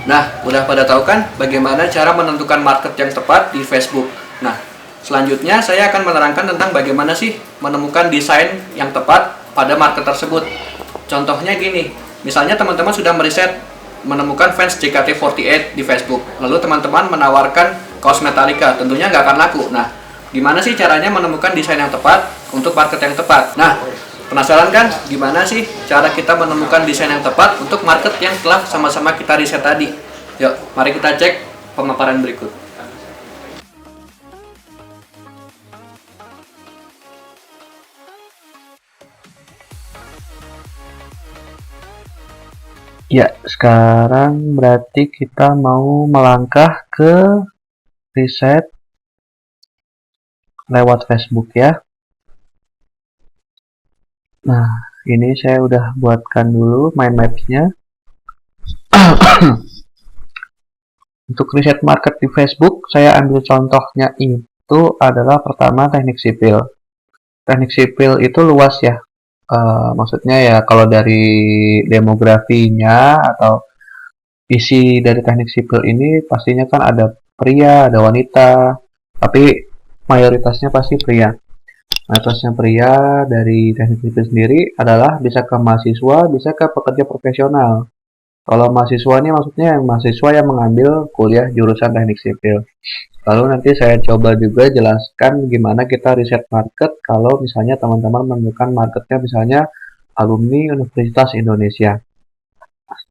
Nah, udah pada tahu kan bagaimana cara menentukan market yang tepat di Facebook. Nah, selanjutnya saya akan menerangkan tentang bagaimana sih menemukan desain yang tepat pada market tersebut. Contohnya gini, misalnya teman-teman sudah meriset menemukan fans JKT48 di Facebook, lalu teman-teman menawarkan kaos Metallica, tentunya nggak akan laku. Nah, gimana sih caranya menemukan desain yang tepat untuk market yang tepat? Nah, penasaran kan gimana sih cara kita menemukan desain yang tepat untuk market yang telah sama-sama kita riset tadi? Yuk, mari kita cek pemaparan berikut. Ya, sekarang berarti kita mau melangkah ke riset lewat Facebook ya. Nah, ini saya udah buatkan dulu mind maps-nya. Untuk riset market di Facebook, saya ambil contohnya itu adalah pertama teknik sipil. Teknik sipil itu luas ya. Maksudnya ya kalau dari demografinya atau isi dari teknik sipil ini pastinya kan ada pria, ada wanita, tapi mayoritasnya pasti pria. Mayoritasnya pria dari teknik sipil sendiri adalah bisa ke mahasiswa, bisa ke pekerja profesional. Kalau mahasiswa ini maksudnya yang mahasiswa yang mengambil kuliah jurusan teknik sipil. Lalu nanti saya coba juga jelaskan gimana kita riset market kalau misalnya teman-teman menemukan marketnya misalnya alumni Universitas Indonesia.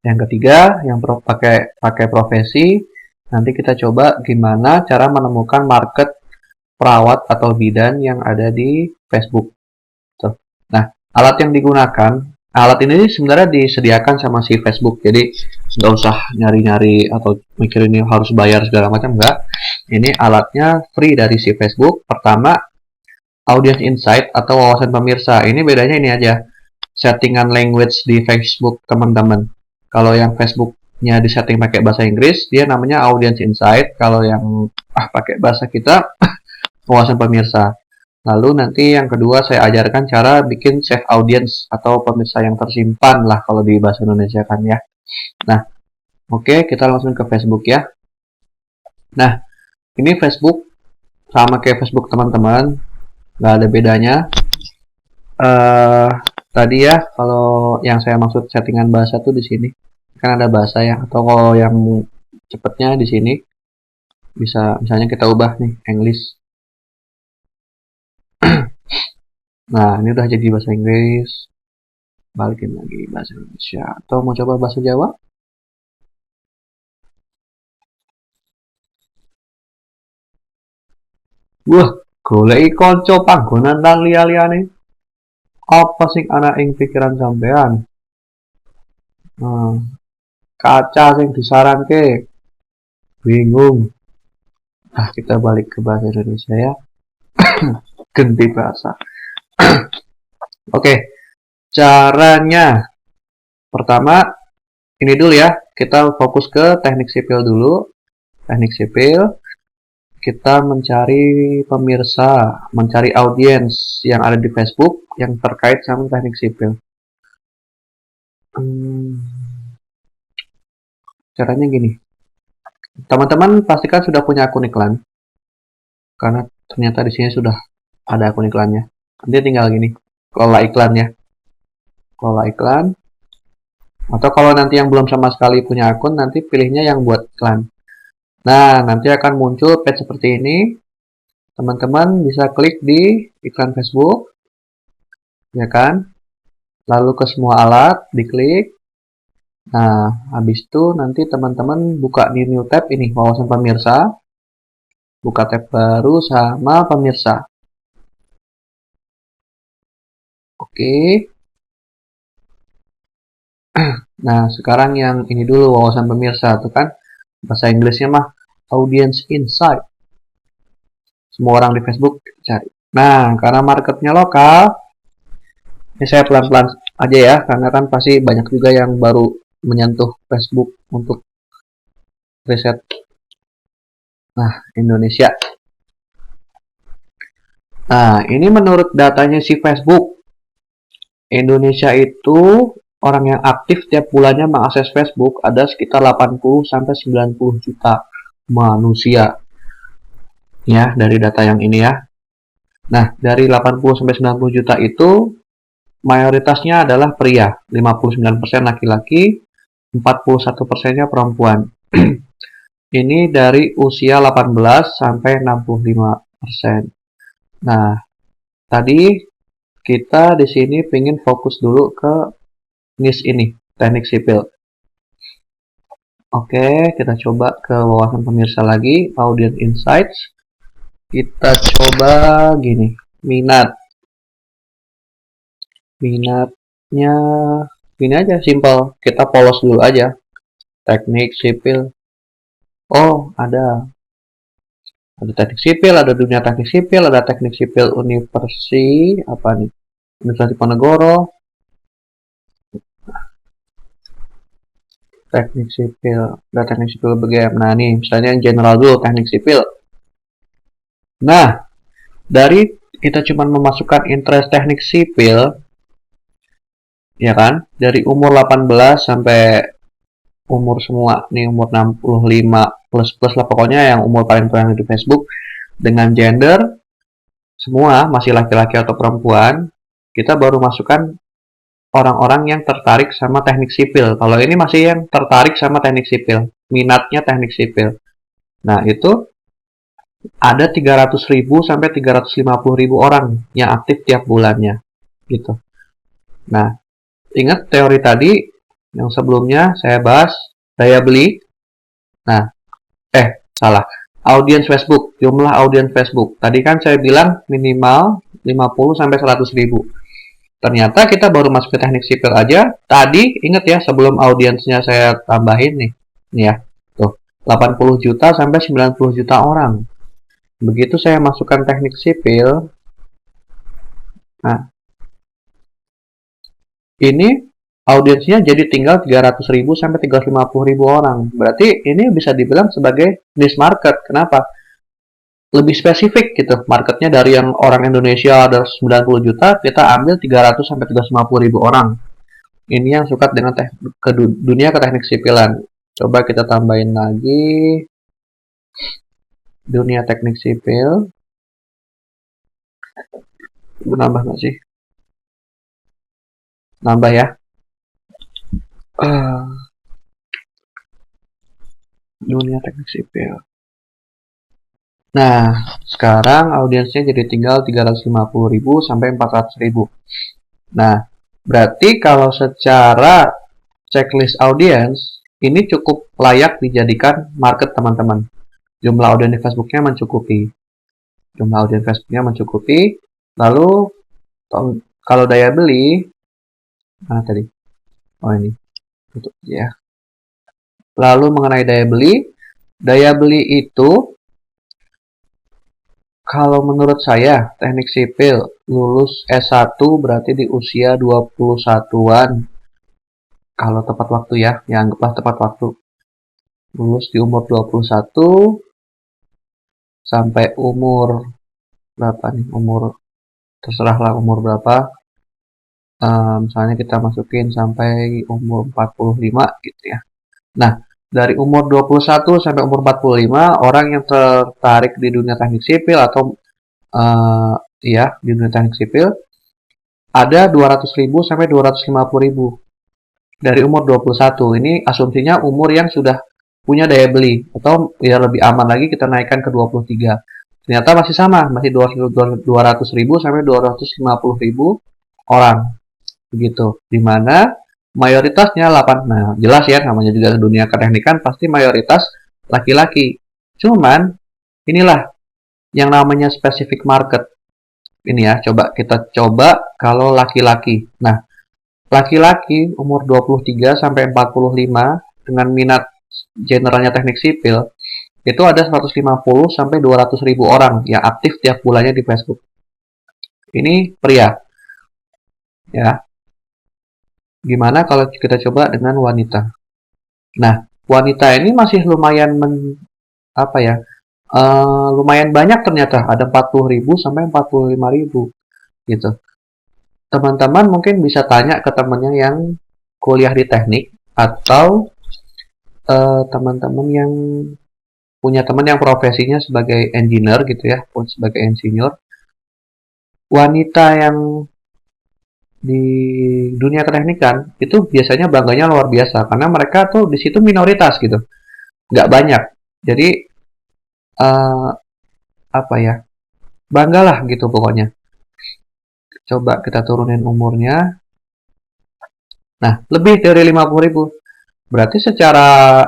Yang ketiga, yang pakai profesi, nanti kita coba gimana cara menemukan market perawat atau bidan yang ada di Facebook. Tuh. Nah, alat yang digunakan, alat ini sebenarnya disediakan sama si Facebook, jadi nggak usah nyari-nyari atau mikirin ini harus bayar segala macam, enggak. Ini alatnya free dari si Facebook. Pertama, Audience Insight atau wawasan pemirsa. Ini bedanya ini aja, settingan language di Facebook teman-teman. Kalau yang Facebooknya disetting pakai bahasa Inggris, dia namanya Audience Insight. Kalau yang pakai bahasa kita, wawasan pemirsa. Lalu nanti yang kedua saya ajarkan cara bikin save audience atau pemirsa yang tersimpan lah kalau di bahasa Indonesia kan ya. Nah, oke, kita langsung ke Facebook ya. Nah, ini Facebook sama kayak Facebook teman-teman, nggak ada bedanya. Tadi ya, kalau yang saya maksud settingan bahasa tuh di sini kan ada bahasa ya, atau kalau yang cepetnya di sini bisa misalnya kita ubah nih English. Nah, ini udah jadi bahasa Inggris. Balikin lagi bahasa Indonesia. Atau mau coba bahasa Jawa? Wah, goleki kanca panggonan lan liya-liyane. Apa sing ana ing pikiran sampean? Nah, kaca sing disaranke. Bingung. Nah, kita balik ke bahasa Indonesia ya. Ganti bahasa. Oke, caranya. Pertama, ini dulu ya. Kita fokus ke teknik sipil dulu. Teknik sipil. Kita mencari pemirsa, mencari audiens yang ada di Facebook yang terkait sama teknik sipil. Caranya gini. Teman-teman pastikan sudah punya akun iklan. Karena ternyata di sini sudah ada akun iklannya. Nanti tinggal gini, kelola iklannya. Kelola iklan. Atau kalau nanti yang belum sama sekali punya akun, nanti pilihnya yang buat iklan. Nah, nanti akan muncul page seperti ini. Teman-teman bisa klik di iklan Facebook. Ya kan? Lalu ke semua alat, diklik. Nah, habis itu nanti teman-teman buka di new tab ini, wawasan pemirsa. Buka tab baru sama pemirsa. Oke. Nah, sekarang yang ini dulu wawasan pemirsa tuh kan. Bahasa Inggrisnya mah Audience Insight. Semua orang di Facebook cari. Nah, karena marketnya lokal, ini saya pelan-pelan aja ya, karena kan pasti banyak juga yang baru menyentuh Facebook untuk riset. Nah, Indonesia. Nah, ini menurut datanya si Facebook. Indonesia itu orang yang aktif tiap bulannya mengakses Facebook ada sekitar 80 sampai 90 juta manusia. Ya, dari data yang ini ya. Nah, dari 80 sampai 90 juta itu mayoritasnya adalah pria, 59% laki-laki, 41%-nya perempuan. Ini dari usia 18 sampai 65%. Nah, tadi kita di sini pengen fokus dulu ke niche ini, teknik sipil. Oke, kita coba ke wawasan pemirsa lagi, audience insights. Kita coba gini, minatnya gini aja, simple. Kita polos dulu aja, teknik sipil. Oh, ada teknik sipil, ada dunia teknik sipil, ada teknik sipil apa nih? Universitas Diponegoro, teknik sipil, ada teknik sipil BGM. Nah, nih misalnya yang general dulu teknik sipil. Nah, dari kita cuma memasukkan interest teknik sipil, ya kan? Dari umur 18 sampai umur semua, nih umur 65 plus lah pokoknya yang umur paling tua di Facebook, dengan gender semua masih laki-laki atau perempuan, kita baru masukkan orang-orang yang tertarik sama teknik sipil. Kalau ini masih yang tertarik sama teknik sipil, minatnya teknik sipil. Nah, itu ada 300.000 sampai 350.000 orang yang aktif tiap bulannya. Gitu. Nah, ingat teori tadi yang sebelumnya saya bahas daya beli. Nah, salah. Audiens Facebook, jumlah audiens Facebook. Tadi kan saya bilang minimal 50 sampai 100.000. Ternyata kita baru masuk ke teknik sipil aja. Tadi ingat ya, sebelum audiensnya saya tambahin nih. Nih ya. Tuh, 80 juta sampai 90 juta orang. Begitu saya masukkan teknik sipil. Nah, ini audiensnya jadi tinggal 300.000 sampai 350.000 orang. Berarti ini bisa dibilang sebagai niche market. Kenapa? Lebih spesifik gitu. Marketnya dari yang orang Indonesia ada 90 juta, kita ambil 300 sampai 350.000 orang. Ini yang suka dengan dunia ke teknik sipilan. Coba kita tambahin lagi dunia teknik sipil. Nambah nggak sih? Nambah ya. Dunia teknik sipil. Nah, sekarang audiensnya jadi tinggal 350.000 sampai 400.000. Nah, berarti kalau secara checklist audiens, ini cukup layak dijadikan market teman-teman. Jumlah audiens Facebooknya mencukupi. Jumlah audiens Facebooknya mencukupi. Lalu, kalau daya beli, mana tadi? Oh ini, tutup ya. Lalu mengenai daya beli itu kalau menurut saya, teknik sipil lulus S1 berarti di usia 21-an. Kalau tepat waktu ya, anggaplah tepat waktu. Lulus di umur 21 sampai umur berapa nih? Terserahlah umur berapa. Misalnya kita masukin sampai umur 45 gitu ya. Nah, dari umur 21 sampai umur 45, orang yang tertarik di dunia teknik sipil atau di dunia teknik sipil ada 200.000 sampai 250.000 dari umur 21. Ini asumsinya umur yang sudah punya daya beli, atau ya lebih aman lagi kita naikkan ke 23. Ternyata masih sama, masih 200.000 sampai 250.000 orang. Begitu. Dimana mayoritasnya 8. Nah, jelas ya, namanya juga dunia keteknikan pasti mayoritas laki-laki. Cuman inilah yang namanya specific market. Ini ya, kita coba kalau laki-laki. Nah, laki-laki umur 23 sampai 45 dengan minat generalnya teknik sipil itu ada 150 sampai 200.000 orang yang aktif tiap bulannya di Facebook. Ini pria. Ya. Gimana kalau kita coba dengan wanita? Nah, wanita ini masih lumayan lumayan banyak ternyata, ada 40.000 sampai 45.000 gitu. Teman-teman mungkin bisa tanya ke temannya yang kuliah di teknik atau teman-teman yang punya teman yang profesinya sebagai engineer gitu ya, pun sebagai insinyur, wanita yang di dunia keteknikan itu biasanya bangganya luar biasa karena mereka tuh di situ minoritas gitu, nggak banyak. Jadi eh, apa ya, banggalah gitu pokoknya. Coba kita turunin umurnya. Nah, lebih dari 50.000. Berarti secara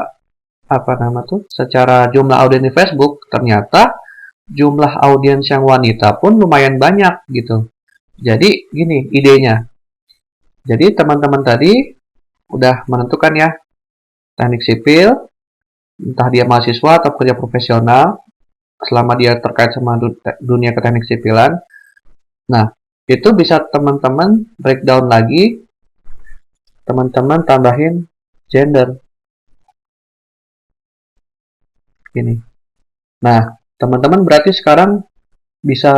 apa nama tuh? Secara jumlah audiens di Facebook, ternyata jumlah audiens yang wanita pun lumayan banyak gitu. Jadi gini idenya. Jadi teman-teman tadi udah menentukan ya teknik sipil, entah dia mahasiswa atau kerja profesional, selama dia terkait sama dunia keteknik sipilan. Nah, itu bisa teman-teman breakdown lagi, teman-teman tambahin gender. Ini. Nah, teman-teman berarti sekarang bisa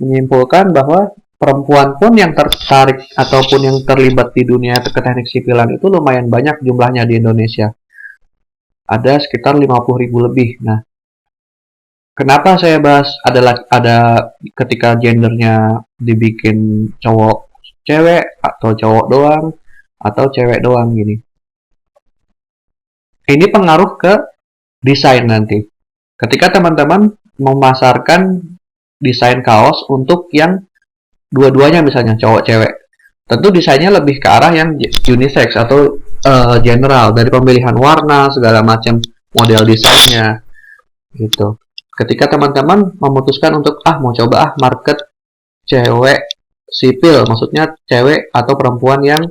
menyimpulkan bahwa perempuan pun yang tertarik ataupun yang terlibat di dunia teknik sipilan itu lumayan banyak jumlahnya di Indonesia. Ada sekitar 50.000 lebih. Nah, kenapa saya bahas ada ketika gendernya dibikin cowok cewek atau cowok doang atau cewek doang gini. Ini pengaruh ke desain nanti. Ketika teman-teman memasarkan desain kaos untuk yang dua-duanya misalnya cowok cewek, tentu desainnya lebih ke arah yang unisex atau general dari pemilihan warna segala macam model desainnya gitu. Ketika teman-teman memutuskan untuk mau coba market cewek sipil, maksudnya cewek atau perempuan yang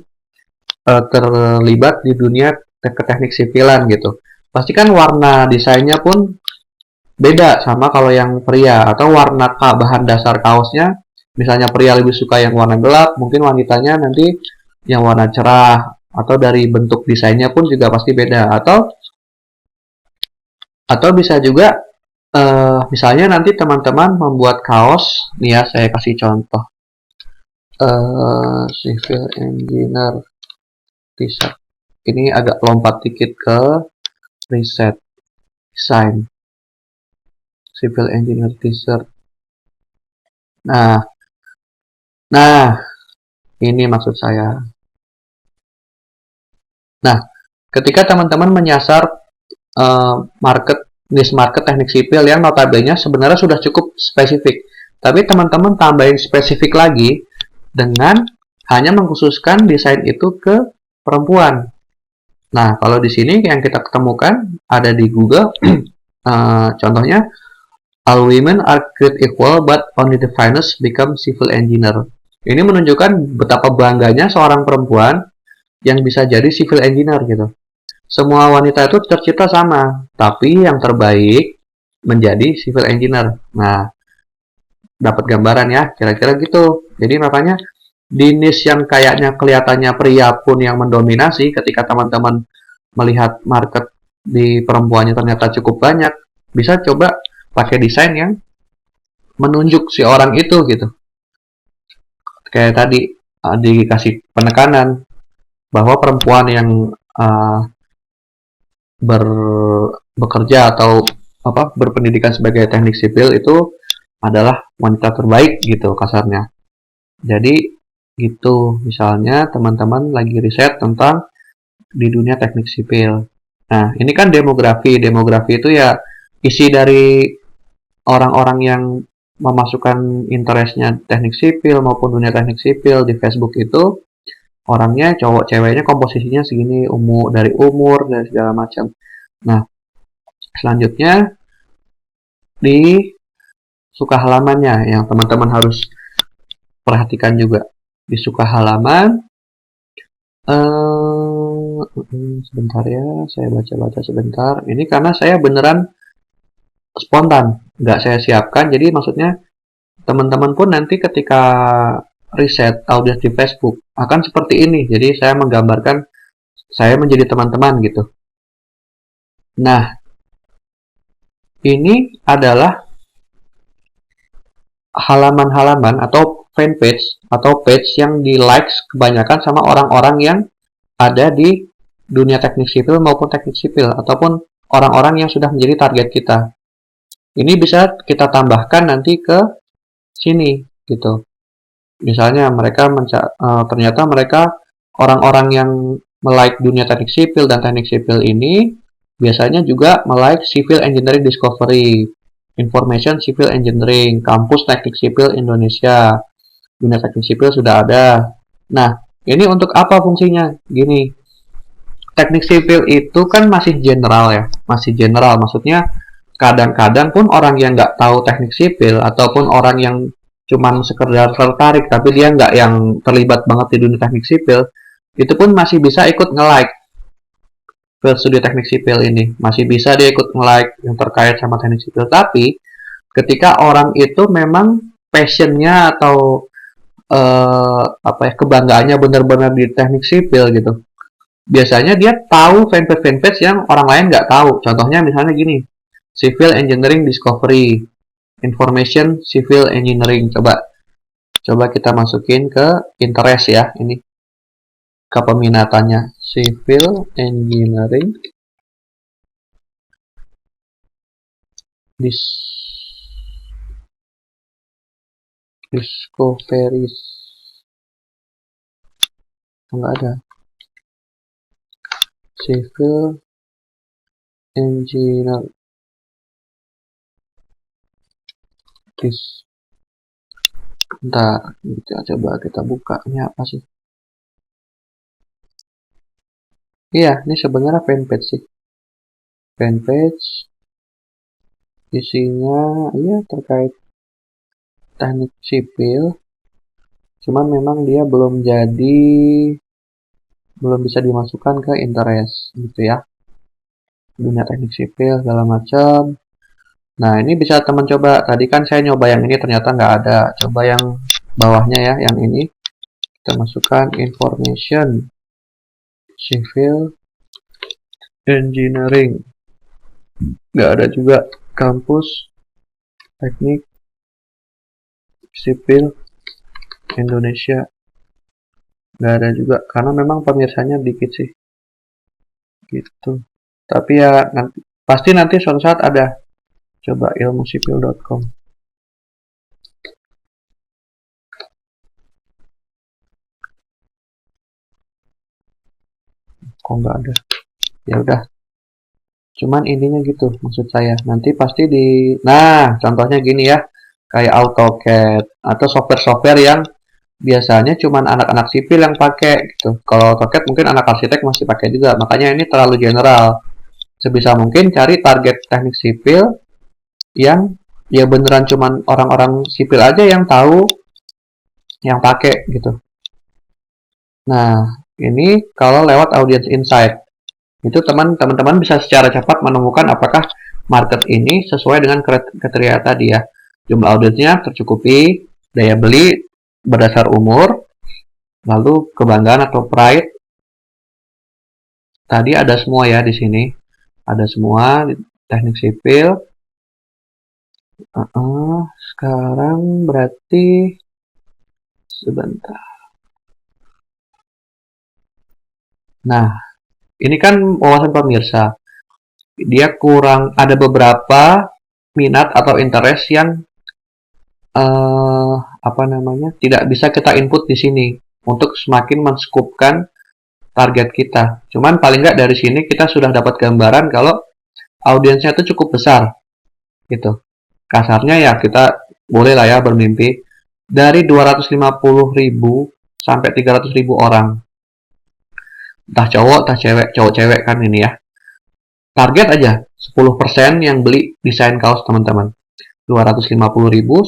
terlibat di dunia teknik sipilan gitu. Pastikan warna desainnya pun beda sama kalau yang pria, atau warna bahan dasar kaosnya. Misalnya pria lebih suka yang warna gelap, mungkin wanitanya nanti yang warna cerah, atau dari bentuk desainnya pun juga pasti beda. Atau bisa juga misalnya nanti teman-teman membuat kaos, nih ya saya kasih contoh. Civil engineer t-shirt. Ini agak lompat dikit ke riset design. Civil engineer t-shirt. Nah, ini maksud saya. Nah, ketika teman-teman menyasar niche market teknik sipil yang notabene sebenarnya sudah cukup spesifik, tapi teman-teman tambahin spesifik lagi dengan hanya mengkhususkan desain itu ke perempuan. Nah, kalau di sini yang kita ketemukan ada di Google, contohnya all women are created equal but only the finest become civil engineer. Ini menunjukkan betapa bangganya seorang perempuan yang bisa jadi civil engineer gitu. Semua wanita itu tercipta sama, tapi yang terbaik menjadi civil engineer. Nah, dapat gambaran ya, kira-kira gitu. Jadi makanya di niche yang kayaknya kelihatannya pria pun yang mendominasi, ketika teman-teman melihat market di perempuannya ternyata cukup banyak, bisa coba pakai desain yang menunjuk si orang itu gitu. Kayak tadi dikasih penekanan bahwa perempuan yang bekerja atau berpendidikan sebagai teknik sipil itu adalah wanita terbaik gitu kasarnya. Jadi gitu, misalnya teman-teman lagi riset tentang di dunia teknik sipil. Nah, ini kan demografi. Demografi itu ya isi dari orang-orang yang memasukkan interestnya teknik sipil maupun dunia teknik sipil di Facebook itu orangnya cowok ceweknya komposisinya segini, dari umur dan segala macam. Nah, selanjutnya di suka halamannya yang teman-teman harus perhatikan juga. Di suka halaman sebentar ya, saya baca-baca sebentar. Ini karena saya beneran spontan, nggak saya siapkan. Jadi maksudnya teman-teman pun nanti ketika riset audiens di Facebook akan seperti ini. Jadi saya menggambarkan saya menjadi teman-teman gitu. Nah, ini adalah halaman-halaman atau fanpage atau page yang di likes kebanyakan sama orang-orang yang ada di dunia teknik sipil maupun teknik sipil ataupun orang-orang yang sudah menjadi target kita. Ini bisa kita tambahkan nanti ke sini gitu. Misalnya mereka ternyata mereka orang-orang yang melike dunia teknik sipil dan teknik sipil ini biasanya juga melike Civil Engineering Discovery, Information Civil Engineering, kampus teknik sipil Indonesia, dunia teknik sipil sudah ada. Nah, ini untuk apa fungsinya? Gini, teknik sipil itu kan masih general ya, masih general. Maksudnya kadang-kadang pun orang yang nggak tahu teknik sipil ataupun orang yang cuman sekedar tertarik tapi dia nggak yang terlibat banget di dunia teknik sipil, itu pun masih bisa ikut nge-like ke studi teknik sipil ini, masih bisa dia ikut nge-like yang terkait sama teknik sipil. Tapi ketika orang itu memang passionnya atau kebanggaannya benar-benar di teknik sipil gitu, biasanya dia tahu fanpage yang orang lain nggak tahu. Contohnya misalnya gini, Civil Engineering Discovery, Information Civil Engineering. Coba kita masukin ke interest ya, ini ke peminatannya, Civil Engineering Discoveries. Enggak ada. Civil Engineer Bentar, coba kita buka. Ini apa sih? Iya, ini sebenarnya fanpage sih. Fanpage isinya ya terkait teknik sipil. Cuman memang dia belum bisa dimasukkan ke interest gitu ya. Dunia teknik sipil segala macam. Nah, ini bisa teman coba. Tadi kan saya nyoba yang ini ternyata nggak ada. Coba yang bawahnya ya, yang ini. Kita masukkan Information Civil Engineering. Nggak ada juga. Kampus Teknik Sipil Indonesia. Nggak ada juga. Karena memang pemirsanya dikit sih. Gitu. Tapi ya pasti nanti suatu saat ada. Coba ilmusipil.com. Kok nggak ada? Ya udah. Cuman intinya gitu maksud saya. Nanti pasti nah, contohnya gini ya. Kayak AutoCAD atau software-software yang biasanya cuman anak-anak sipil yang pakai gitu. Kalau AutoCAD mungkin anak arsitek masih pakai juga. Makanya ini terlalu general. Sebisa mungkin cari target teknik sipil yang ya beneran cuman orang-orang sipil aja yang tahu, yang pakai gitu. Nah, ini kalau lewat audience insight, itu teman-teman bisa secara cepat menemukan apakah market ini sesuai dengan kriteria tadi ya. Jumlah audiensnya tercukupi, daya beli berdasar umur, lalu kebanggaan atau pride. Tadi ada semua ya di sini, ada semua teknik sipil. Sekarang berarti sebentar. Nah, ini kan wawasan pemirsa. Dia kurang, ada beberapa minat atau interest yang tidak bisa kita input di sini untuk semakin menskupkan target kita. Cuman paling nggak dari sini kita sudah dapat gambaran kalau audiensnya itu cukup besar, gitu. Kasarnya ya kita boleh lah ya bermimpi dari 250.000 sampai 300.000 orang. Entah cowok, entah cewek, cowok-cewek kan ini ya. Target aja 10% yang beli desain kaos teman-teman. 250.000,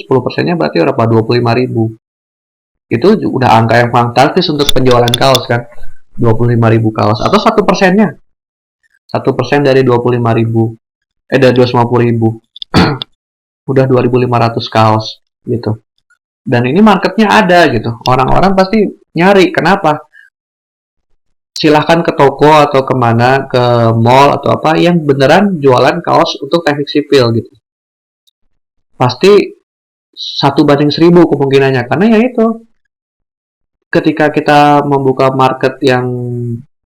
10%-nya berarti berapa? 25.000. Itu udah angka yang fantastis untuk penjualan kaos kan. 25.000 kaos. Atau 1%-nya. 1% dari 25.000. Dari 250.000. Udah 2.500 kaos gitu. Dan ini marketnya ada gitu. Orang-orang pasti nyari. Kenapa? Silahkan ke toko atau kemana, ke mall atau apa yang beneran jualan kaos untuk teknik sipil gitu. Pasti 1/1000 kemungkinannya. Karena ya itu, ketika kita membuka market yang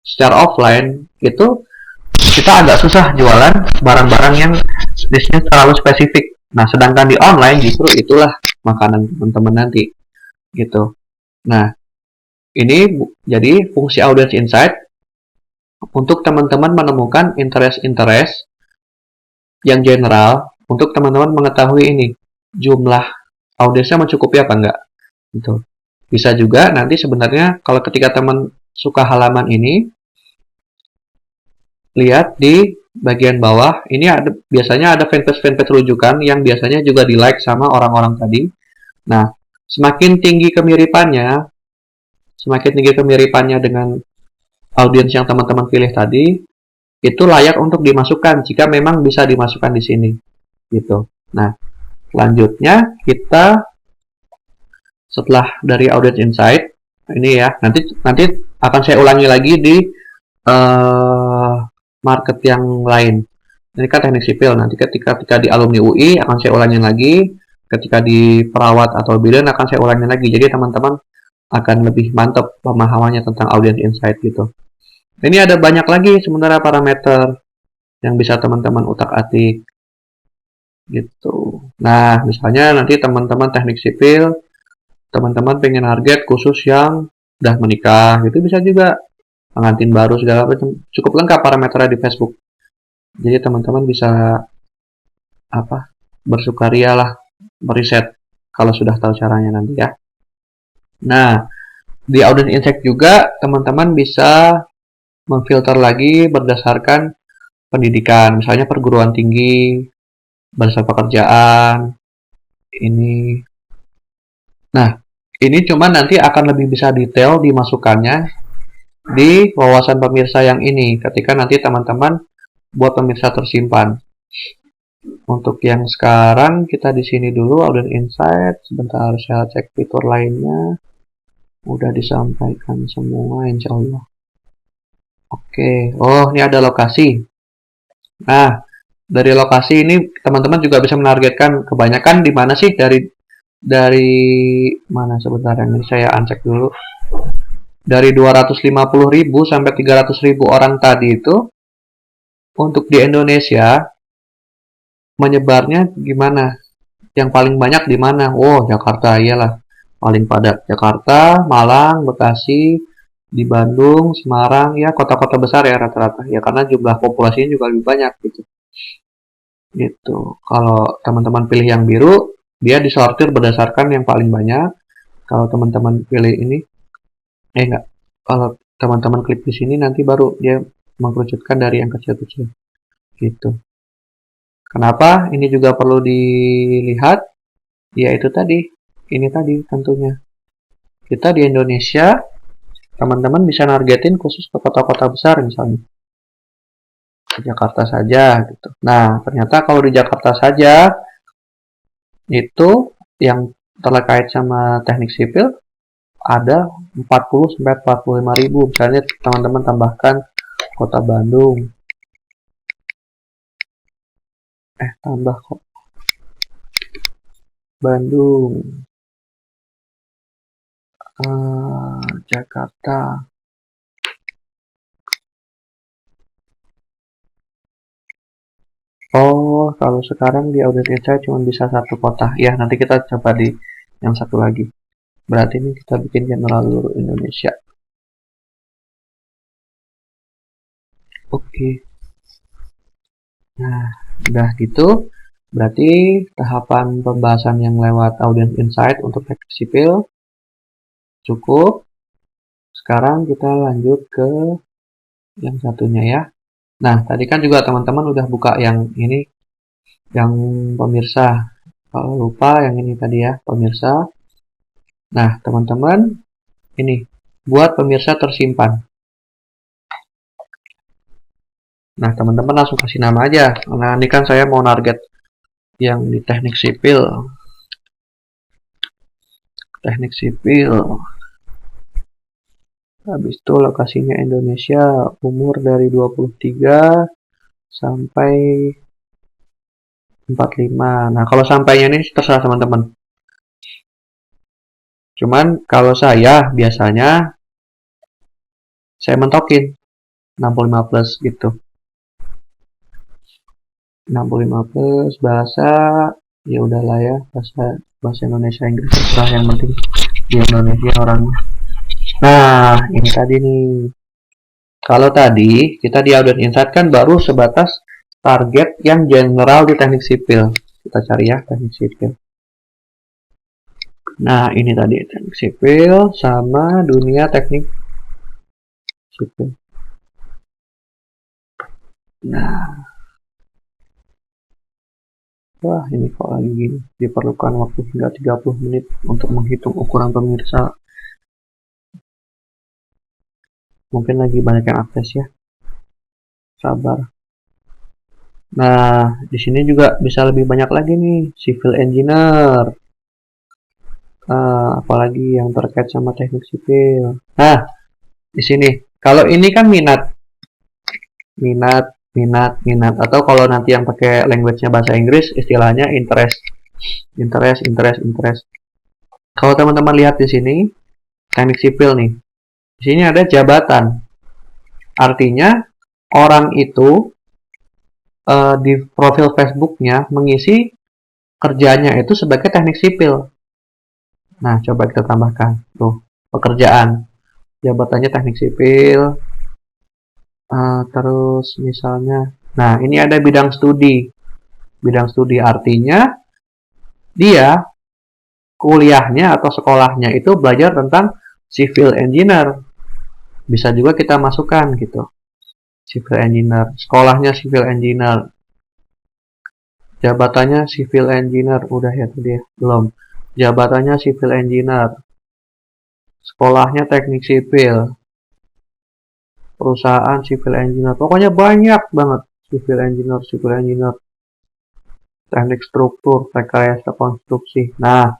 secara offline itu kita agak susah jualan barang-barang yang listnya terlalu spesifik. Nah, sedangkan di online justru itulah makanan teman-teman nanti gitu. Nah, ini jadi fungsi audience insight untuk teman-teman menemukan interest-interest yang general untuk teman-teman mengetahui ini jumlah audiensnya mencukupi apa enggak gitu. Bisa juga nanti sebenarnya kalau ketika teman suka halaman ini, lihat di bagian bawah ini biasanya ada fanpage rujukan yang biasanya juga di like sama orang-orang tadi. Nah, semakin tinggi kemiripannya dengan audiens yang teman-teman pilih tadi, itu layak untuk dimasukkan jika memang bisa dimasukkan di sini gitu. Nah, selanjutnya kita setelah dari audience insight ini ya, nanti akan saya ulangi lagi di market yang lain. Ini kan teknik sipil, nanti ketika di alumni UI akan saya ulangin lagi, ketika di perawat atau bidan akan saya ulangin lagi. Jadi teman-teman akan lebih mantap pemahamannya tentang audience insight gitu. Ini ada banyak lagi sebenarnya parameter yang bisa teman-teman utak-atik gitu. Nah, misalnya nanti teman-teman teknik sipil, teman-teman pengen target khusus yang udah menikah, gitu bisa juga pengantin baru segala macam. Cukup lengkap parameternya di Facebook. Jadi teman-teman bisa bersukaria lah meriset kalau sudah tahu caranya nanti ya. Nah, di audience insight juga teman-teman bisa memfilter lagi berdasarkan pendidikan, misalnya perguruan tinggi, berdasarkan pekerjaan, ini. Nah, ini cuma nanti akan lebih bisa detail dimasukkannya di wawasan pemirsa yang ini ketika nanti teman-teman buat pemirsa tersimpan. Untuk yang sekarang kita di sini dulu audience insight. Sebentar saya cek fitur lainnya. Udah disampaikan semua insya Allah. Oke, oh ini ada lokasi. Nah, dari lokasi ini teman-teman juga bisa menargetkan kebanyakan di mana sih dari mana sebentar ini saya uncek dulu. Dari 250.000 sampai 300.000 orang tadi itu untuk di Indonesia menyebarnya gimana? Yang paling banyak di mana? Oh, Jakarta iyalah. Paling padat Jakarta, Malang, Bekasi, di Bandung, Semarang, ya kota-kota besar ya rata-rata. Ya karena jumlah populasinya juga lebih banyak gitu. Gitu. Kalau teman-teman pilih yang biru, dia disortir berdasarkan yang paling banyak. Kalau teman-teman pilih ini enggak. Kalau teman-teman klik di sini nanti baru dia mengkerucutkan dari yang kecil-kecil. Gitu. Kenapa? Ini juga perlu dilihat. Yaitu tadi. Ini tadi tentunya. Kita di Indonesia, teman-teman bisa nargetin khusus ke kota-kota besar misalnya. Ke Jakarta saja gitu. Nah, ternyata kalau di Jakarta saja itu yang terkait sama teknik sipil ada 40-45 ribu. Misalnya teman-teman tambahkan kota Bandung. Tambah kok. Bandung. Jakarta. Oh, kalau sekarang di audience insight cuma bisa satu kota. Ya, nanti kita coba di yang satu lagi. Berarti ini kita bikin general seluruh Indonesia. Oke. Nah, udah gitu. Berarti tahapan pembahasan yang lewat audience insight untuk teknik sipil cukup. Sekarang kita lanjut ke yang satunya ya. Nah, tadi kan juga teman-teman udah buka yang ini, yang pemirsa. Kalau lupa yang ini tadi ya, pemirsa. Nah, teman-teman, ini buat pemirsa tersimpan. Nah, teman-teman langsung kasih nama aja. Nah, ini kan saya mau target yang di teknik sipil. Teknik sipil. Habis itu lokasinya Indonesia, umur dari 23 sampai 45. Nah, kalau sampainya ini terserah teman-teman. Cuman kalau saya biasanya saya mentokin 65 plus gitu. 65 plus bahasa, ya udahlah ya, bahasa Indonesia, Inggris terserah, yang penting di Indonesia orang. Nah, ini tadi nih. Kalau tadi kita di Audit Insight kan baru sebatas target yang general di teknik sipil. Kita cari ya teknik sipil. Nah, ini tadi teknik sipil sama dunia teknik sipil. Nah, wah ini kok lagi gini. Diperlukan waktu hingga 30 menit untuk menghitung ukuran pemirsa. Mungkin lagi banyak yang akses ya. Sabar. Nah, di sini juga bisa lebih banyak lagi nih, civil engineer. Apalagi yang terkait sama teknik sipil. Nah, di sini, kalau ini kan minat, atau kalau nanti yang pakai language-nya bahasa Inggris, istilahnya interest. Kalau teman-teman lihat di sini, teknik sipil nih, di sini ada jabatan. Artinya orang itu di profil Facebook-nya mengisi kerjanya itu sebagai teknik sipil. Nah, coba kita tambahkan tuh pekerjaan, jabatannya teknik sipil. Terus misalnya, nah ini ada bidang studi. Bidang studi artinya dia kuliahnya atau sekolahnya itu belajar tentang civil engineer. Bisa juga kita masukkan gitu. Civil engineer, sekolahnya civil engineer, jabatannya civil engineer, udah ya tadi ya? Belum. Jabatannya civil engineer, sekolahnya teknik sipil, perusahaan civil engineer, pokoknya banyak banget civil engineer, teknik struktur, rekayasa konstruksi. Nah,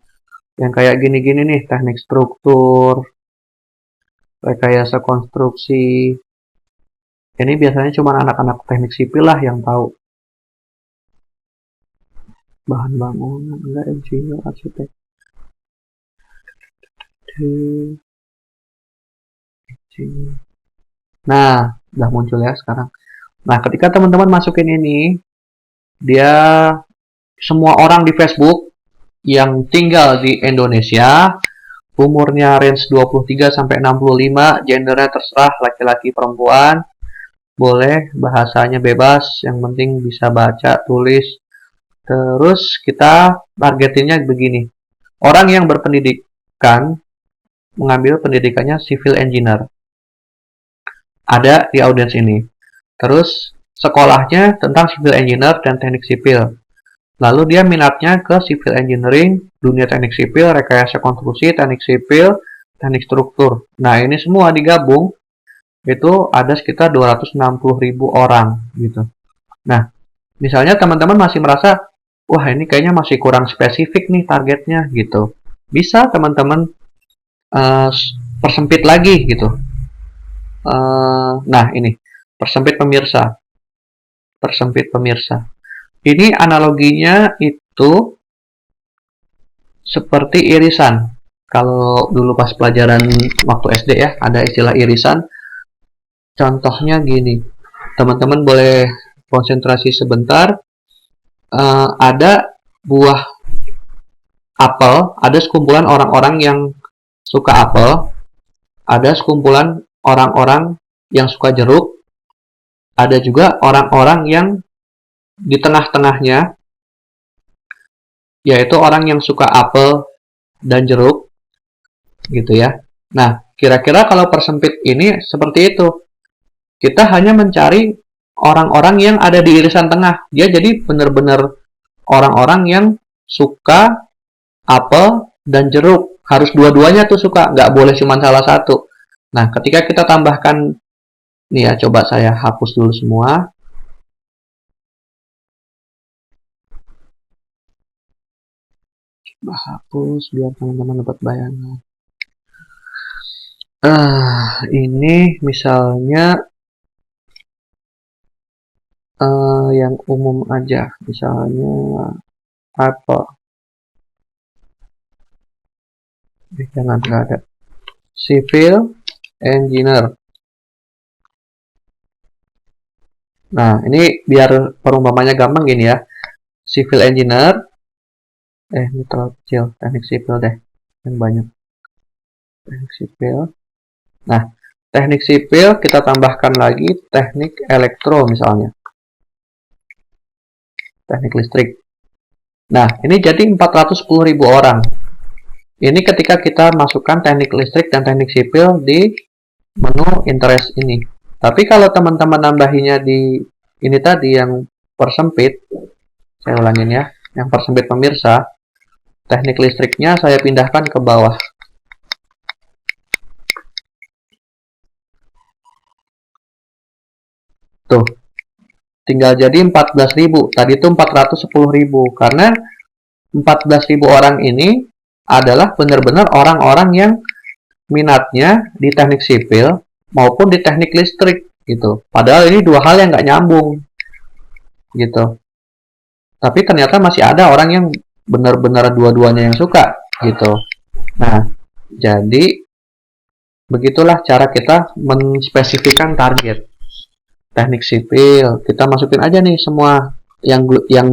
yang kayak gini-gini nih, teknik struktur, rekayasa konstruksi, ini biasanya cuma anak-anak teknik sipil lah yang tahu. Bahan bangunan, enggak, insinyur, arsitek. Nah, udah muncul ya sekarang. Nah, ketika teman-teman masukin ini, dia semua orang di Facebook yang tinggal di Indonesia, umurnya range 23 sampai 65, gendernya terserah laki-laki perempuan, boleh, bahasanya bebas, yang penting bisa baca, tulis. Terus kita targetinnya begini. Orang yang berpendidikan mengambil pendidikannya civil engineer. Ada di audiens ini. Terus sekolahnya tentang civil engineer dan teknik sipil. Lalu dia minatnya ke civil engineering, dunia teknik sipil, rekayasa konstruksi, teknik sipil, teknik struktur. Nah, ini semua digabung itu ada sekitar 260.000 orang gitu. Nah, misalnya teman-teman masih merasa, wah ini kayaknya masih kurang spesifik nih targetnya gitu. Bisa teman-teman uh, persempit lagi gitu. Nah, ini persempit pemirsa. Persempit pemirsa. Ini analoginya itu seperti irisan. Kalau dulu pas pelajaran waktu SD ya, ada istilah irisan. Contohnya gini, teman-teman boleh konsentrasi sebentar. Ada buah apel, ada sekumpulan orang-orang yang suka apel, ada sekumpulan orang-orang yang suka jeruk, ada juga orang-orang yang di tengah-tengahnya, yaitu orang yang suka apel dan jeruk, gitu ya. Nah, kira-kira kalau persempit ini seperti itu. Kita hanya mencari orang-orang yang ada di irisan tengah. Dia jadi benar-benar orang-orang yang suka apel dan jeruk. Harus dua-duanya tuh suka, nggak boleh cuma salah satu. Nah, ketika kita tambahkan, nih ya, coba saya hapus dulu semua. Coba hapus biar teman-teman dapat bayangan. Ini misalnya yang umum aja, misalnya apa? Jangan, nggak ada. Civil engineer. Nah, ini biar perumpamannya gampang gini ya. Civil engineer, ini terlalu kecil, teknik sipil deh, yang banyak. Teknik sipil. Nah, teknik sipil kita tambahkan lagi teknik elektro misalnya, teknik listrik. Nah, ini jadi 410.000 orang. Ini ketika kita masukkan teknik listrik dan teknik sipil di menu interest ini. Tapi kalau teman-teman nambahinya di ini tadi yang persempit, saya ulangin ya, yang persempit pemirsa, teknik listriknya saya pindahkan ke bawah. Tuh, tinggal jadi 14.000. Tadi itu 410.000 karena 14.000 orang ini adalah benar-benar orang-orang yang minatnya di teknik sipil maupun di teknik listrik gitu. Padahal ini dua hal yang nggak nyambung gitu. Tapi ternyata masih ada orang yang benar-benar dua-duanya yang suka gitu. Nah, jadi begitulah cara kita menspesifikkan target. Teknik sipil, kita masukin aja nih semua yang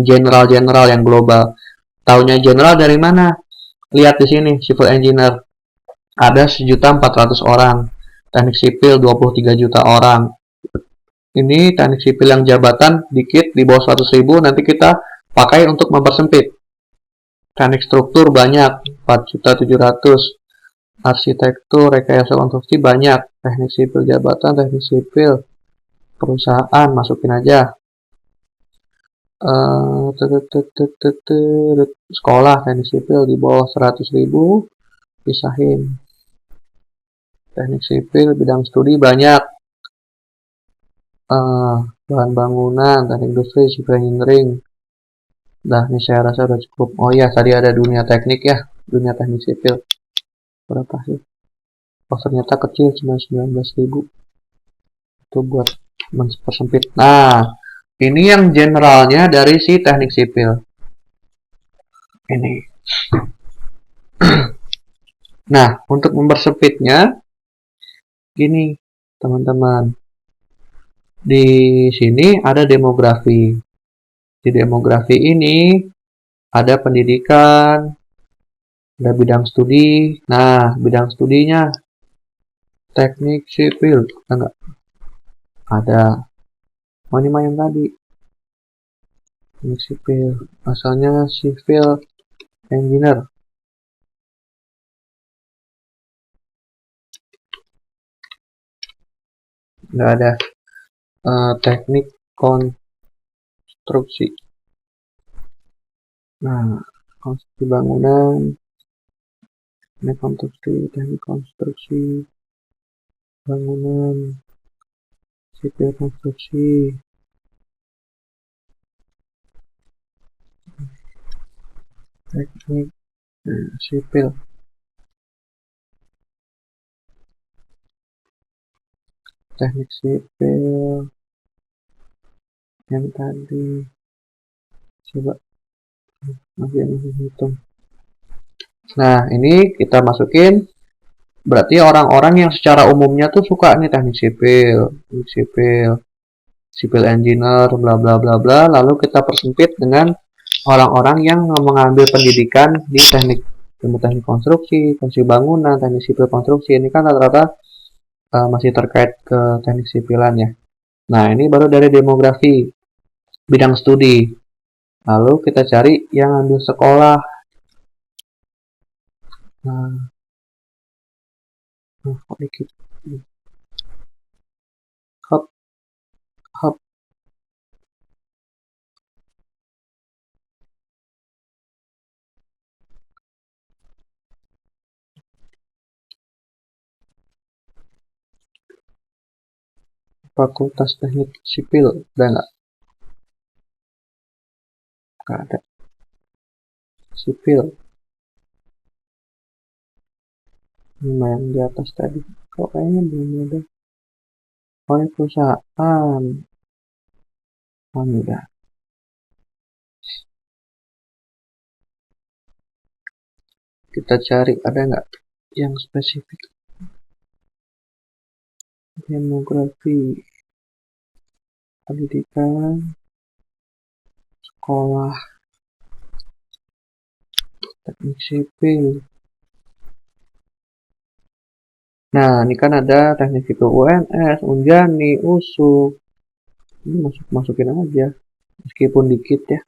general-general, yang global. Taunya general dari mana? Lihat di sini, civil engineer. Ada 1.400.000 orang. Teknik sipil 23 juta orang. Ini teknik sipil yang jabatan dikit di bawah 100.000 nanti kita pakai untuk mempersempit. Teknik struktur banyak 4.700.000. Arsitektur, rekayasa konstruksi banyak. Teknik sipil jabatan, teknik sipil perusahaan masukin aja. Sekolah teknik sipil di bawah 100.000 pisahin. Teknik sipil bidang studi banyak. Bahan bangunan, teknik industri, civil engineering. Nah, ini saya rasa udah cukup. Oh iya, tadi ada dunia teknik ya, dunia teknik sipil. Berapa sih? Oh, ternyata kecil, cuma 19.000. Itu buat mempersempit. Nah, ini yang generalnya dari si teknik sipil. Ini. Nah, untuk mempersempitnya, gini, teman-teman. Di sini ada demografi. Di demografi ini ada pendidikan, ada bidang studi. Nah, bidang studinya teknik sipil, enggak ada. Oh, ini yang tadi. Teknik sipil, asalnya civil engineer. Enggak ada. Teknik konstruksi. Nah, konstruksi bangunan, teknik konstruksi bangunan, sipil konstruksi, teknik sipil, teknik sipil yang tadi. Coba masih hitung. Nah, ini kita masukin. Berarti orang-orang yang secara umumnya tuh suka nih teknik sipil, civil engineer, bla bla bla bla. Lalu kita persempit dengan orang-orang yang mengambil pendidikan di teknik konstruksi, konstruksi bangunan, teknik sipil konstruksi. Ini kan rata-rata masih terkait ke teknik sipilan ya. Nah, ini baru dari demografi, bidang studi. Lalu kita cari yang ambil sekolah. Nah, kok dikit. Hop, hop. Fakultas Teknik Sipil, udah nggak? Nggak ada. Sipil. Ini yang di atas tadi. Kok kayaknya belum ada. Oh, ini perusahaan. Oh, ini udah. Kita cari ada nggak yang spesifik. Demografi. pendidikan, sekolah, teknik sipil. Nah, ini kan ada teknik sipil UNS, Unjani, USU. Ini masukin aja, meskipun dikit ya.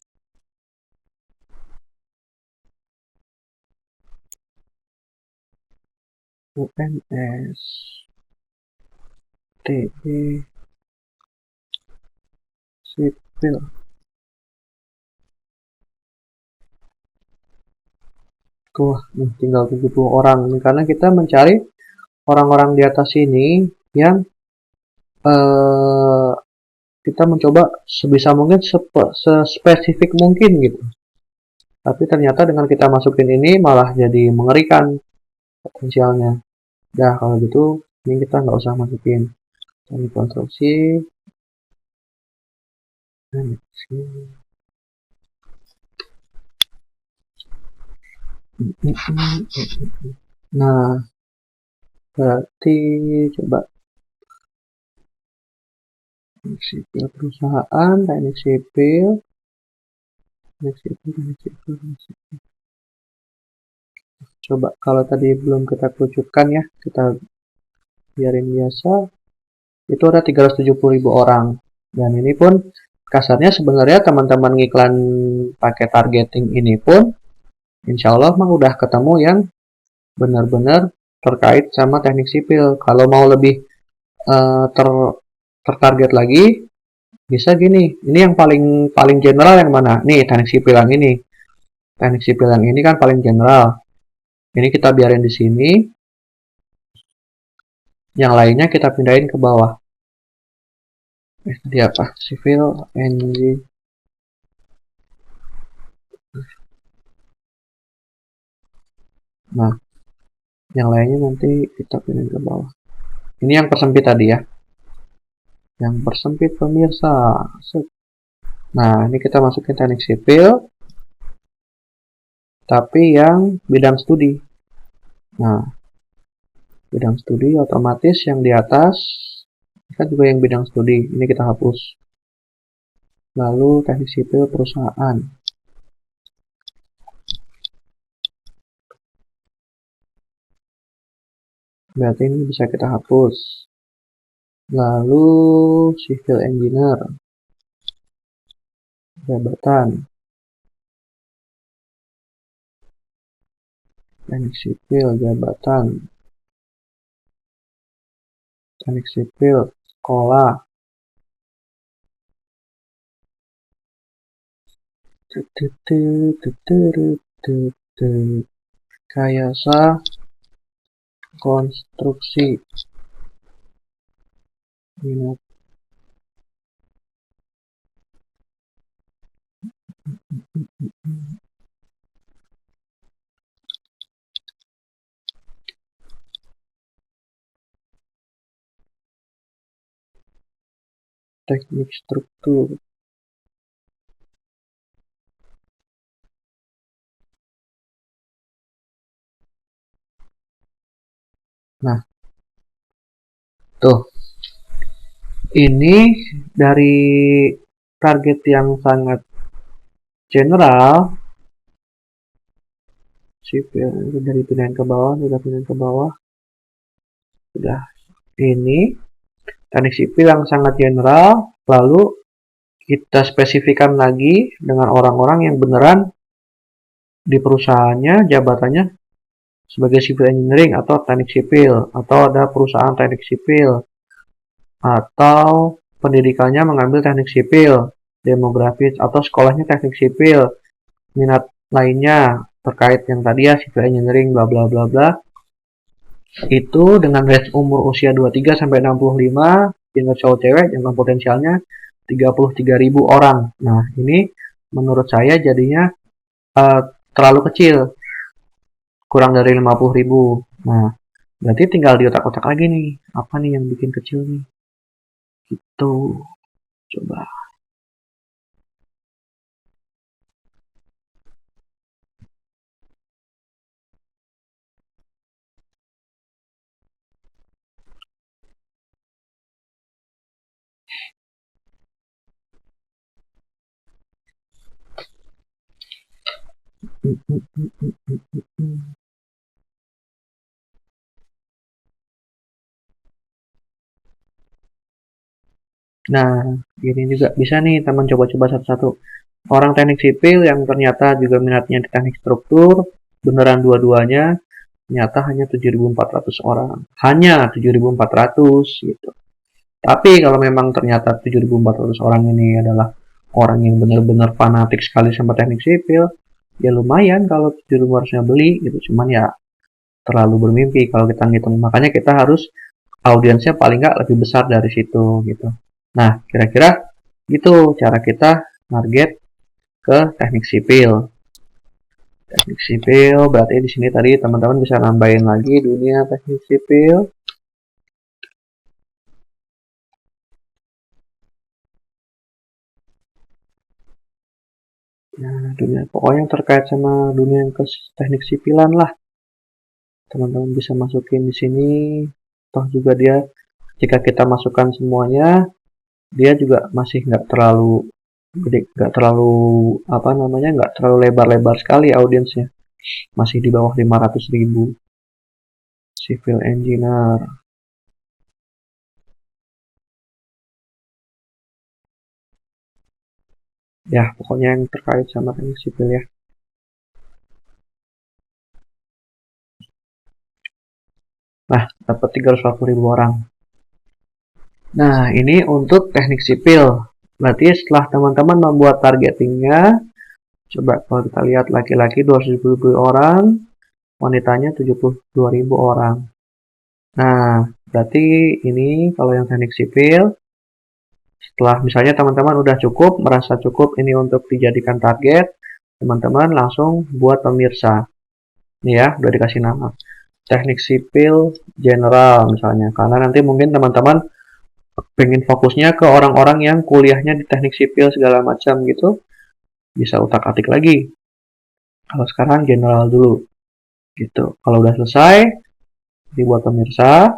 UNS, TB, sipil. Wah, nih tinggal 70 orang nih, karena kita mencari orang-orang di atas ini yang eh, kita mencoba sebisa mungkin sespesifik mungkin gitu. Tapi ternyata dengan kita masukin ini malah jadi mengerikan potensialnya. Dah kalau gitu ini kita nggak usah masukin. Ini konstruksi. Nah, berarti coba teknik sipil perusahaan, teknik sipil, teknik sipil. Coba kalau tadi belum kita kerucutkan ya, kita biarin biasa. Itu ada 370.000 orang. Dan ini pun kasarnya sebenarnya teman-teman ngiklan pakai targeting ini pun insya Allah mah udah ketemu yang benar-benar terkait sama teknik sipil. Kalau mau lebih uh, ter tertarget lagi, bisa gini. Ini yang paling paling general yang mana? Nih teknik sipil yang ini. Teknik sipil yang ini kan paling general. Ini kita biarin di sini. Yang lainnya kita pindahin ke bawah. Tadi apa? Civil engineering. Nah, yang lainnya nanti kita pindahin ke bawah. Ini yang persempit tadi ya. Yang persempit pemirsa. Nah, ini kita masukin teknik sipil. Tapi yang bidang studi. Nah, bidang studi otomatis yang di atas kan juga yang bidang studi. Ini kita hapus. Lalu teknik sipil perusahaan. Berarti ini bisa kita hapus. Lalu civil engineer. Jabatan. Teknik sipil jabatan. Teknik sipil sekolah. Kayasa konstruksi. Minat. Teknik struktur. Nah, tuh. Ini dari target yang sangat general, sipil dari pindahan ke bawah, sudah pindahan ke bawah, sudah ini teknik sipil yang sangat general, lalu kita spesifikkan lagi dengan orang-orang yang beneran di perusahaannya jabatannya sebagai civil engineering atau teknik sipil, atau ada perusahaan teknik sipil, atau pendidikannya mengambil teknik sipil, demografis, atau sekolahnya teknik sipil, minat lainnya terkait yang tadi ya civil engineering bla bla bla bla. Itu dengan range umur usia 23 sampai 65, tingkat cowok cewek yang potensialnya 33.000 orang. Nah, ini menurut saya jadinya uh, terlalu kecil, kurang dari 50.000. Nah, berarti tinggal di otak-otak lagi nih, apa nih yang bikin kecil nih? Gitu. Coba. Nah, ini juga bisa nih teman coba-coba satu-satu. Orang teknik sipil yang ternyata juga minatnya di teknik struktur, beneran dua-duanya, ternyata hanya 7.400 orang. Hanya 7.400 gitu. Tapi kalau memang ternyata 7.400 orang ini adalah orang yang benar-benar fanatik sekali sama teknik sipil, ya lumayan kalau 7.400-nya beli gitu. Cuman ya terlalu bermimpi kalau kita ngitung. Makanya kita harus audiensnya paling nggak lebih besar dari situ gitu. Nah, kira-kira gitu cara kita target ke teknik sipil. Teknik sipil berarti di sini tadi teman-teman bisa nambahin lagi dunia teknik sipil. Nah, dunia pokoknya yang terkait sama dunia yang ke teknik sipilan lah. Teman-teman bisa masukin di sini. Toh juga dia jika kita masukkan semuanya, dia juga masih nggak terlalu gede, nggak terlalu apa namanya, nggak terlalu lebar-lebar sekali audiensnya. Masih di bawah 500.000. Civil engineer. Ya, pokoknya yang terkait sama teknik sipil ya. Nah, dapat 340.000 orang. Nah, ini untuk teknik sipil. Berarti setelah teman-teman membuat targetingnya, coba kalau kita lihat laki-laki 270.000 orang, wanitanya 72.000 orang. Nah, berarti ini kalau yang teknik sipil, setelah misalnya teman-teman udah cukup, merasa cukup ini untuk dijadikan target, teman-teman langsung buat pemirsa. Ini ya, udah dikasih nama. Teknik sipil general misalnya, karena nanti mungkin teman-teman pengen fokusnya ke orang-orang yang kuliahnya di teknik sipil segala macam gitu, bisa utak-atik lagi. Kalau sekarang general dulu gitu. Kalau udah selesai, dibuat pemirsa.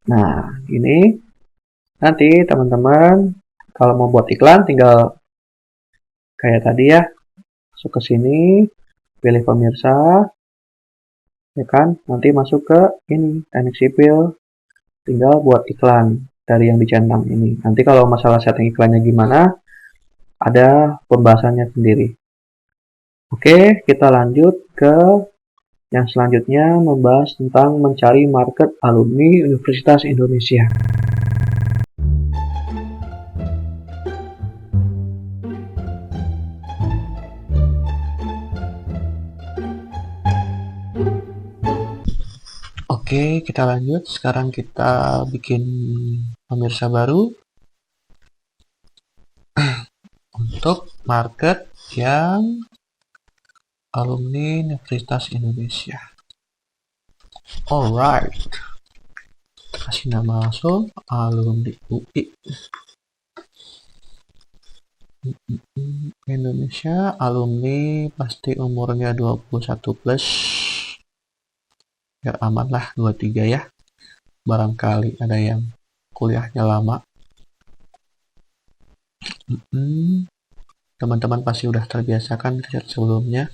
Nah, ini nanti teman-teman kalau mau buat iklan tinggal kayak tadi ya, masuk ke sini, pilih pemirsa, ya kan? Nanti masuk ke ini teknik sipil, tinggal buat iklan dari yang dicentang ini. Nanti kalau masalah setting iklannya gimana, ada pembahasannya sendiri. Oke, kita lanjut ke yang selanjutnya membahas tentang mencari market alumni Universitas Indonesia. Oke, kita lanjut. Sekarang kita bikin pemirsa baru untuk market yang alumni Universitas Indonesia. Alright, kasih nama langsung alumni UI Indonesia. Alumni pasti umurnya 21 plus, biar aman lah 23 ya, barangkali ada yang kuliahnya lama. Teman-teman pasti udah terbiasa kan riset sebelumnya,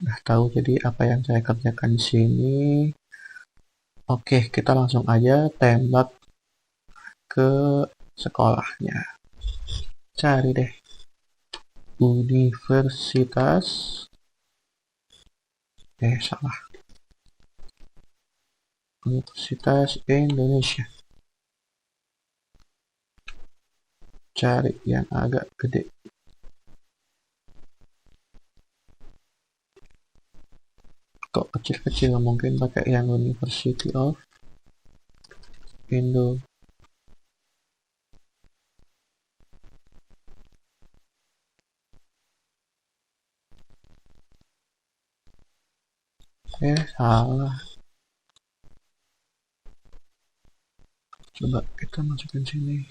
udah tahu jadi apa yang saya kerjakan di sini. Oke, kita langsung aja tembak ke sekolahnya. Cari deh Universitas, salah, Universitas Indonesia. Cari yang agak gede. Kok kecil-kecil, mungkin pakai yang University of Indo. Salah. Coba kita masukin sini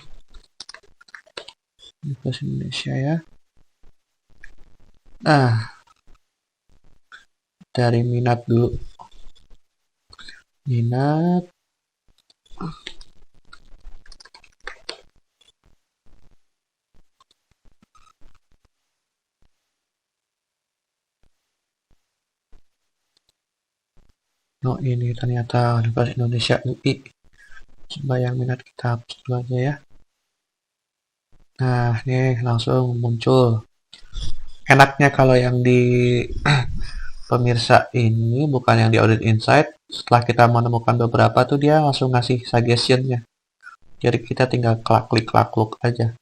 Universitas Indonesia ya. Nah, dari minat dulu. Minat. Oh ini ternyata Universitas Indonesia UI. Coba yang minat kita hapus dulu aja ya. Nah, ini langsung muncul. Enaknya kalau yang di pemirsa ini bukan yang di Audit Insight, setelah kita menemukan beberapa tuh dia langsung ngasih suggestion-nya. Jadi kita tinggal klik-klik aja.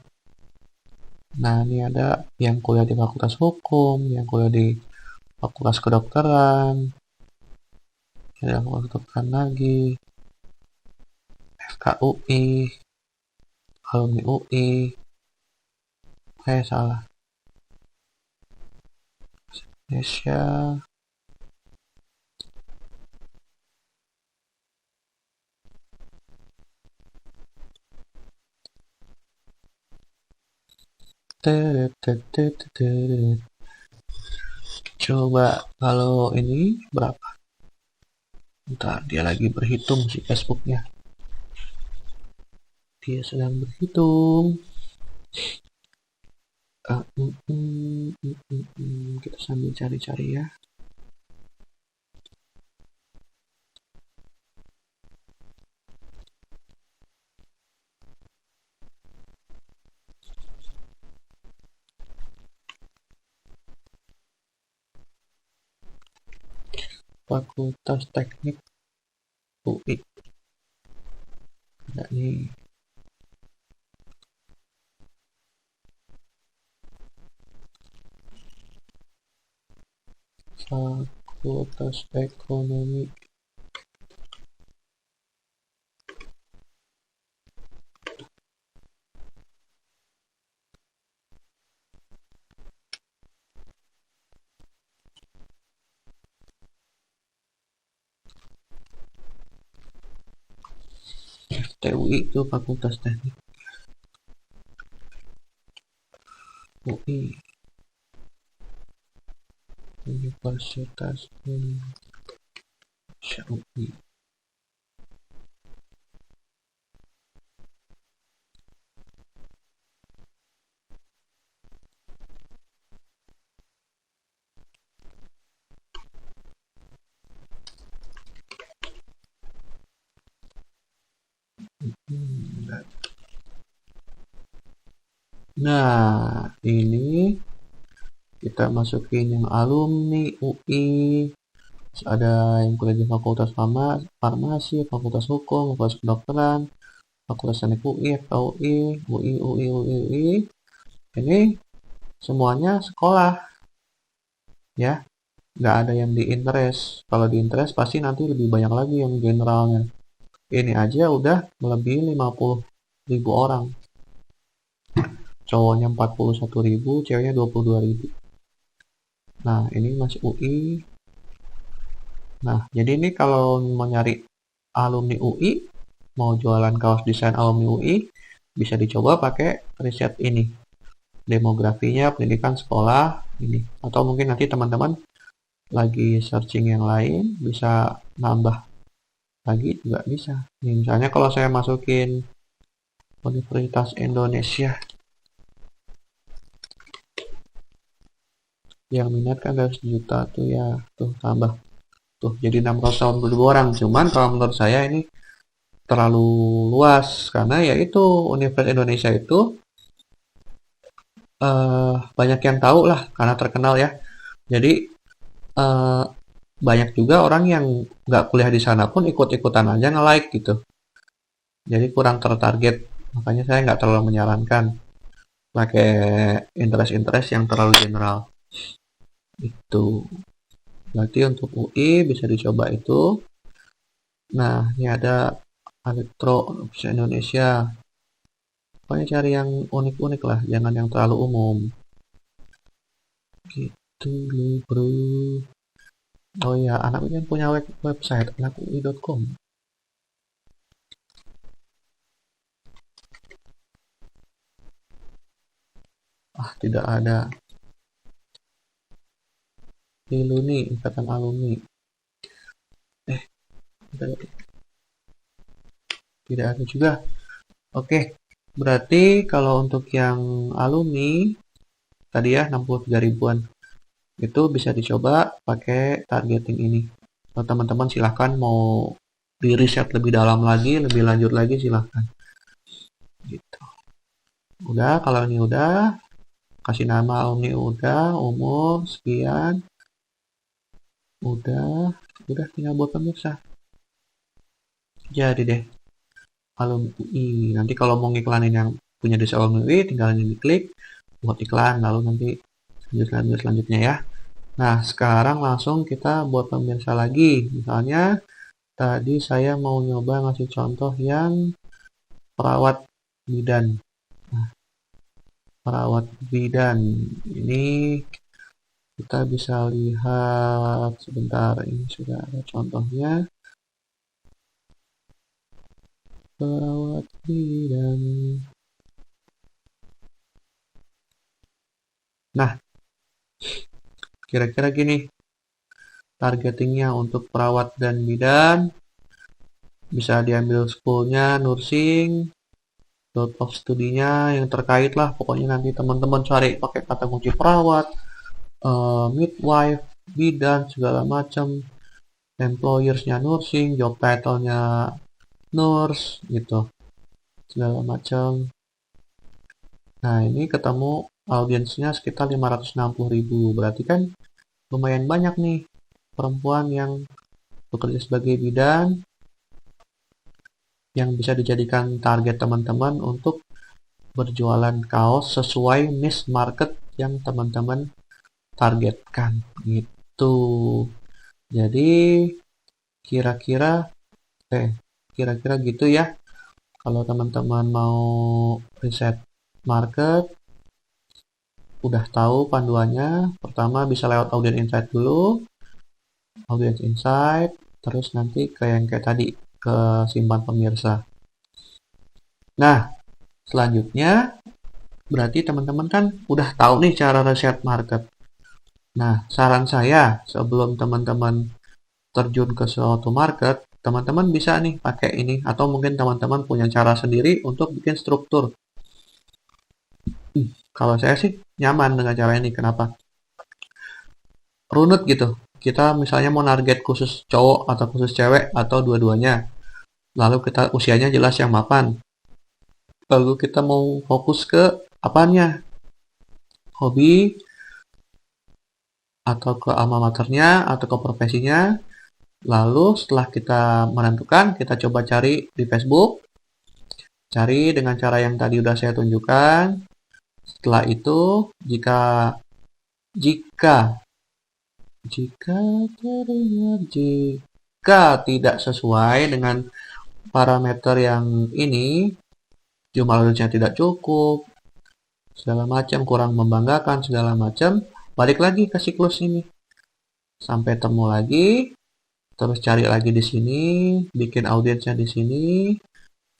Nah, ini ada yang kuliah di Fakultas Hukum, yang kuliah di Fakultas Kedokteran, ada Fakultas Kedokteran lagi, FKUI, alumni UI, salah, Indonesia, coba kalau ini berapa? Ntar dia lagi berhitung si Facebooknya. Dia sedang berhitung. Kita sambil cari-cari ya. Fakultas Teknik UI. Ada nih. Fakultas Ekonomi. FTUI itu Fakultas Teknik UI. Universitas Indonesia UI. Nah, ini kita masukin yang alumni UI. Terus ada yang kuliah di Fakultas Farmasi, Fakultas Hukum, Fakultas Kedokteran, Fakultas Teknik UI, FKUI, UI. Ini semuanya sekolah, ya. Nggak ada yang di interest. Kalau di interest pasti nanti lebih banyak lagi yang generalnya. Ini aja udah melebihi 50.000 orang. Cowoknya 41.000, ceweknya 22.000. Nah, ini masih UI. Nah, jadi ini kalau mau nyari alumni UI, mau jualan kaos desain alumni UI, bisa dicoba pakai riset ini. Demografinya, pendidikan sekolah, ini. Atau mungkin nanti teman-teman lagi searching yang lain, bisa nambah lagi juga bisa. Nih, misalnya kalau saya masukin Universitas Indonesia, yang minat kan dari 1 juta tuh ya, tuh tambah tuh jadi 680.000 orang. Cuman kalau menurut saya ini terlalu luas karena ya itu Universitas Indonesia itu banyak yang tahu lah karena terkenal ya. Jadi banyak juga orang yang nggak kuliah di sana pun ikut-ikutan aja nge-like gitu. Jadi kurang tertarget. Makanya saya nggak terlalu menyarankan pakai interest yang terlalu general. Itu. Berarti untuk UI bisa dicoba itu. Nah, ini ada Elektro Universitas Indonesia. Pokoknya cari yang unik-unik lah, jangan yang terlalu umum. Gitu loh bro. Oh ya, anak UI kan punya website anakui.com. Tidak ada. Iluni, Ikatan Alumni. Tidak ada juga. Oke, berarti kalau untuk yang alumni, tadi ya 63 ribuan, itu bisa dicoba pakai targeting ini. teman-teman silahkan mau di riset lebih dalam lagi, lebih lanjut lagi silahkan. Gitu. Udah, kalau ini udah, kasih nama ini udah, umur sekian, udah tinggal buat pemirsa. Jadi deh, alumni. Nanti kalau mau ngiklanin yang punya desa alumni, tinggal ini diklik buat iklan, lalu nanti selanjutnya ya. Nah, sekarang langsung kita buat pemirsa lagi. Misalnya, tadi saya mau nyoba ngasih contoh yang perawat bidan. Nah, perawat bidan ini kita bisa lihat sebentar, ini sudah ada contohnya. Perawat bidan. Nah, kira-kira gini targetingnya untuk perawat dan bidan. Bisa diambil schoolnya, nursing, field of studinya yang terkait lah. Pokoknya nanti teman-teman cari pakai kata kunci perawat, midwife, bidan, segala macam. Employersnya nursing, job title-nya nurse, gitu. Segala macam. Nah, ini ketemu audiensnya sekitar 560.000. Berarti kan lumayan banyak nih perempuan yang bekerja sebagai bidan yang bisa dijadikan target teman-teman untuk berjualan kaos sesuai niche market yang teman-teman targetkan gitu. Jadi kira-kira gitu ya. Kalau teman-teman mau riset market, udah tahu panduannya. Pertama bisa lewat audience insight dulu, audience insight, terus nanti ke yang kayak tadi, ke simpan pemirsa. Nah, selanjutnya berarti teman-teman kan udah tahu nih cara riset market. Nah, saran saya sebelum teman-teman terjun ke suatu market, teman-teman bisa nih pakai ini, atau mungkin teman-teman punya cara sendiri untuk bikin struktur. Kalau saya sih nyaman dengan cara ini. Kenapa? Runut gitu. Kita misalnya mau target khusus cowok atau khusus cewek atau dua-duanya. Lalu kita usianya jelas yang mapan. Lalu kita mau fokus ke apanya? Hobi atau ke alma maternya atau ke profesinya. Lalu setelah kita menentukan, kita coba cari di Facebook. Cari dengan cara yang tadi udah saya tunjukkan. Setelah itu, jika tidak sesuai dengan parameter yang ini, jumlah audiensnya tidak cukup, segala macam, kurang membanggakan, segala macam, balik lagi ke siklus ini. Sampai temu lagi, terus cari lagi di sini, bikin audiensnya di sini,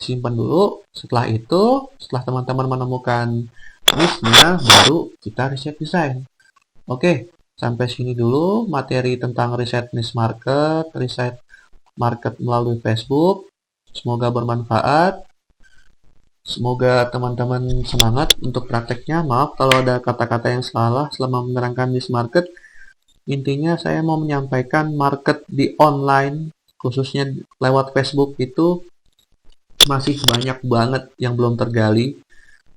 simpan dulu. Setelah itu, setelah teman-teman menemukan niche-nya, baru kita riset desain. Oke, sampai sini dulu materi tentang riset niche market, riset market melalui Facebook. Semoga bermanfaat. Semoga teman-teman semangat untuk prakteknya. Maaf kalau ada kata-kata yang salah selama menerangkan niche market. Intinya saya mau menyampaikan market di online, khususnya lewat Facebook itu masih banyak banget yang belum tergali,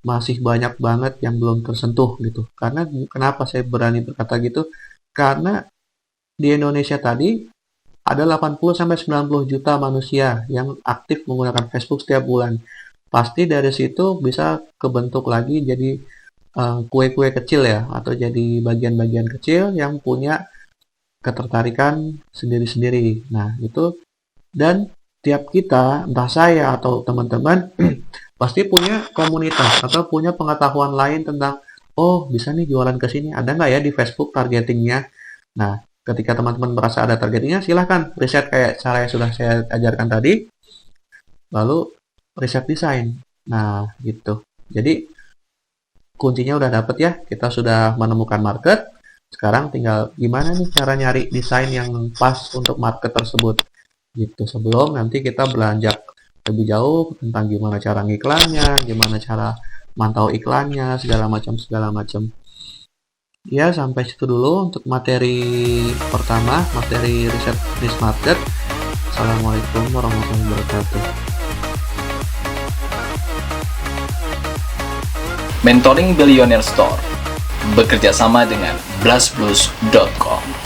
masih banyak banget yang belum tersentuh gitu. Karena kenapa saya berani berkata gitu? Karena di Indonesia tadi ada 80-90 juta manusia yang aktif menggunakan Facebook setiap bulan. Pasti dari situ bisa kebentuk lagi jadi kue-kue kecil ya, atau jadi bagian-bagian kecil yang punya ketertarikan sendiri-sendiri. Nah, itu, dan tiap kita, entah saya atau teman-teman, pasti punya komunitas atau punya pengetahuan lain tentang, oh bisa nih jualan ke sini, ada nggak ya di Facebook targetingnya. Nah, ketika teman-teman merasa ada targetingnya, silahkan riset kayak cara yang sudah saya ajarkan tadi, lalu riset desain. Nah, gitu. Jadi, kuncinya udah dapet ya, kita sudah menemukan market. Sekarang tinggal gimana nih cara nyari desain yang pas untuk market tersebut. Gitu. Sebelum nanti kita beranjak lebih jauh tentang gimana cara ngiklannya, gimana cara mantau iklannya, segala macam. Ya, sampai situ dulu untuk materi pertama, materi riset niche market. Assalamualaikum warahmatullahi wabarakatuh. Mentoring Billionaire Store bekerja sama dengan blastblues.com.